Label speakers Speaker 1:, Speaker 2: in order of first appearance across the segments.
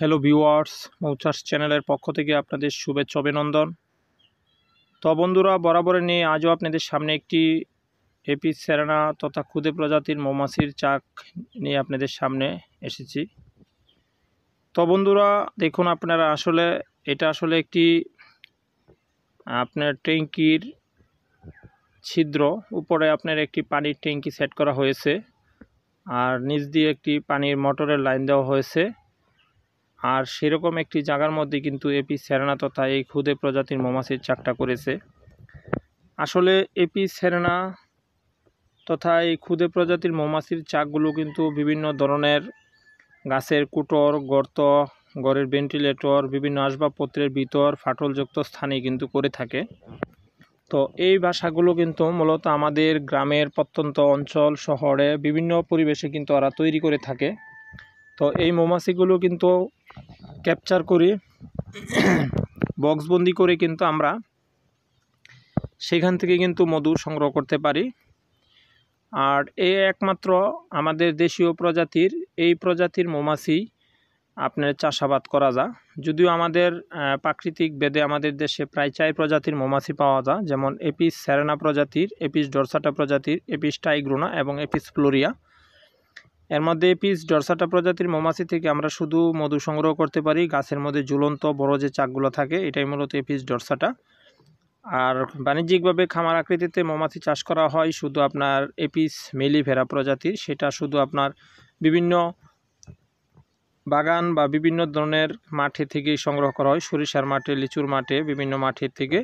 Speaker 1: Hello viewers, মৌচাষ চ্যানেলের পক্ষ থেকে আপনাদের শুভেচ্ছা অভিনন্দন। তো বন্ধুরা, বরাবরের নিয়ে আজও আপনাদের সামনে একটি এপিস সেরেনা তথা ক্ষুদে প্রজাতির মৌমাছির চাক নিয়ে আপনাদের সামনে এসেছি। তো বন্ধুরা দেখুন, আপনারা এটা আসলে একটি আপনার ট্যাঙ্কির ছিদ্র, উপরে আপনার একটি পানির ট্যাঙ্কি সেট করা হয়েছে, আর নিচ দিয়ে একটি পানির মোটরের লাইন দেওয়া হয়েছে। আর সেরকম একটি জায়গার মধ্যে কিন্তু এপিস সেরেনা তথা এই ক্ষুদে প্রজাতির মৌমাছির চাকটা করেছে। আসলে এপিস সেরেনা তথা এই ক্ষুদে প্রজাতির মৌমাছির চাকগুলো কিন্তু বিভিন্ন ধরনের গাছের কুটর, গর্ত, ঘরের ভেন্টিলেটর, বিভিন্ন আসবাবপত্রের ভিতর ফাটলযুক্ত স্থানে কিন্তু করে থাকে। তো এই বাসাগুলো কিন্তু মূলত আমাদের গ্রামের প্রত্যন্ত অঞ্চল, শহরে বিভিন্ন পরিবেশে কিন্তু ওরা তৈরি করে থাকে। তো এই মৌমাছিগুলো কিন্তু ক্যাপচার করে বক্সবন্দি করে কিন্তু আমরা সেখান থেকে কিন্তু মধু সংগ্রহ করতে পারি। আর এই একমাত্র আমাদের দেশীয় প্রজাতির এই প্রজাতির মৌমাছি আপনার চাষাবাদ করা যায়। যদিও আমাদের প্রাকৃতিক বেদে আমাদের দেশে প্রায় 4 প্রজাতির মৌমাছি পাওয়া যায়, যেমন এপিস সেরেনা প্রজাতির, এপিস ডরসাটা প্রজাতির, এপিস টাইগ্রোনা এবং এপিস ফ্লোরিয়া। এর মধ্যে এপিস ডরসাটা প্রজাতির মৌমাছি থেকে আমরা শুধু মধু সংগ্রহ করতে পারি। গাছের মধ্যে ঝুলন্ত বড় যে চাকগুলো থাকে, এটাই মূলত এপিস ডরসাটা। আর বাণিজ্যিকভাবে খামার আকৃতিতে মৌমাছি চাষ করা হয় শুধু আপনার এপিস মেলিফেরা প্রজাতির, সেটা শুধু আপনার বিভিন্ন বাগান বা বিভিন্ন ধরনের মাঠে থেকেই সংগ্রহ করা হয়, সরিষার মাঠে, লিচুর মাঠে, বিভিন্ন মাঠের থেকে।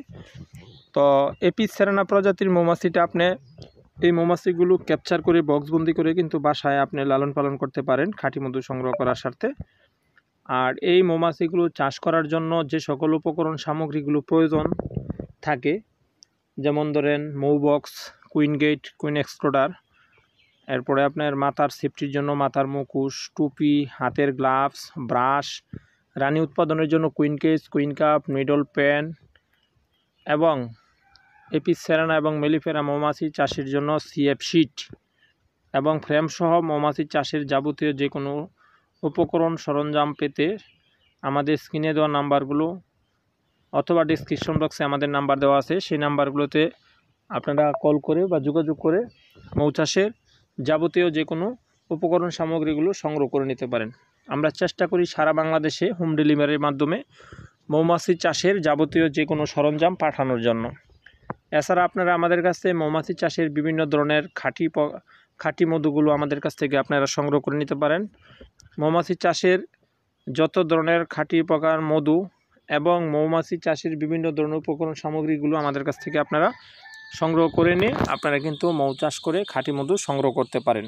Speaker 1: তো এপিস সেরেনা প্রজাতির মৌমাছিটা আপনি এই মৌমাছিগুলো ক্যাপচার করে বক্সবন্দি করে কিন্তু বাসায় আপনি লালন পালন করতে পারেন খাঁটি মধু সংগ্রহ করার স্বার্থে। আর এই মৌমাছিগুলো চাষ করার জন্য যে সকল উপকরণ সামগ্রীগুলো প্রয়োজন থাকে, যেমন ধরেন মৌ বক্স, কুইন গেট, কুইন এক্সক্লোডার, এরপরে আপনার মাথার সেফটির জন্য মাথার মুখোশ, টুপি, হাতের গ্লাভস, ব্রাশ, রানী উৎপাদনের জন্য queen case, queen cup, needle pen, এবং এপিস সেরেনা এবং মেলিফেরা মৌমাছি চাষের জন্য সিএফ শিট এবং ফ্রেমসহ মৌমাছি চাষের যাবতীয় যে কোনো উপকরণ সরঞ্জাম পেতে আমাদের স্ক্রিনে দেওয়া নাম্বারগুলো অথবা ডিসক্রিপশন বক্সে আমাদের নাম্বার দেওয়া আছে, সেই নাম্বারগুলোতে আপনারা কল করে বা যোগাযোগ করে মৌচাষের যাবতীয় যে কোনো উপকরণ সামগ্রীগুলো সংগ্রহ করে নিতে পারেন। আমরা চেষ্টা করি সারা বাংলাদেশে হোম ডেলিভারির মাধ্যমে মৌমাছি চাষের যাবতীয় যে কোনো সরঞ্জাম পাঠানোর জন্য। এছাড়া আপনারা আমাদের কাছ থেকে মৌমাছি চাষের বিভিন্ন ধরনের খাঁটি মধুগুলো আমাদের কাছ থেকে আপনারা সংগ্রহ করে নিতে পারেন। মৌমাছি চাষের যত ধরনের খাঁটি প্রকার মধু এবং মৌমাছি চাষের বিভিন্ন ধরনের উপকরণ সামগ্রীগুলো আমাদের কাছ থেকে আপনারা সংগ্রহ করে নিয়ে আপনারা কিন্তু মৌ চাষ করে খাঁটি মধু সংগ্রহ করতে পারেন।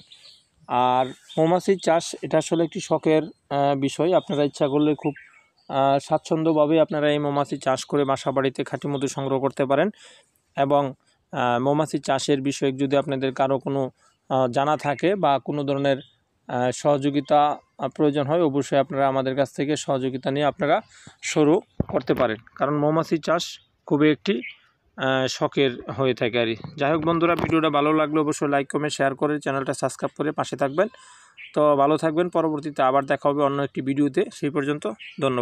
Speaker 1: আর মৌমাছি চাষ এটা আসলে একটি শখের বিষয়। আপনারা ইচ্ছা করলে খুব স্বাচ্ছন্দ্যভাবে আপনারা এই মৌমাছি চাষ করে বাসা বাড়িতে খাঁটি মধু সংগ্রহ করতে পারেন। এবং মৌমাছি চাষের বিষয়ে যদি আপনাদের কারো কোনো জানা থাকে বা কোনো ধরনের সহযোগিতা প্রয়োজন হয়, অবশ্যই আপনারা আমাদের কাছ থেকে সহযোগিতা নিয়ে আপনারা শুরু করতে পারেন, কারণ মৌমাছি চাষ খুবই একটি শখের হয়ে থাকে আর কি। যাই হোক বন্ধুরা, ভিডিওটা ভালো লাগলে অবশ্যই লাইক, কমেন্ট, শেয়ার করে চ্যানেলটা সাবস্ক্রাইব করে পাশে থাকবেন। তো ভালো থাকবেন, পরবর্তীতে আবার দেখা হবে অন্য একটি ভিডিওতে। সেই পর্যন্ত ধন্যবাদ।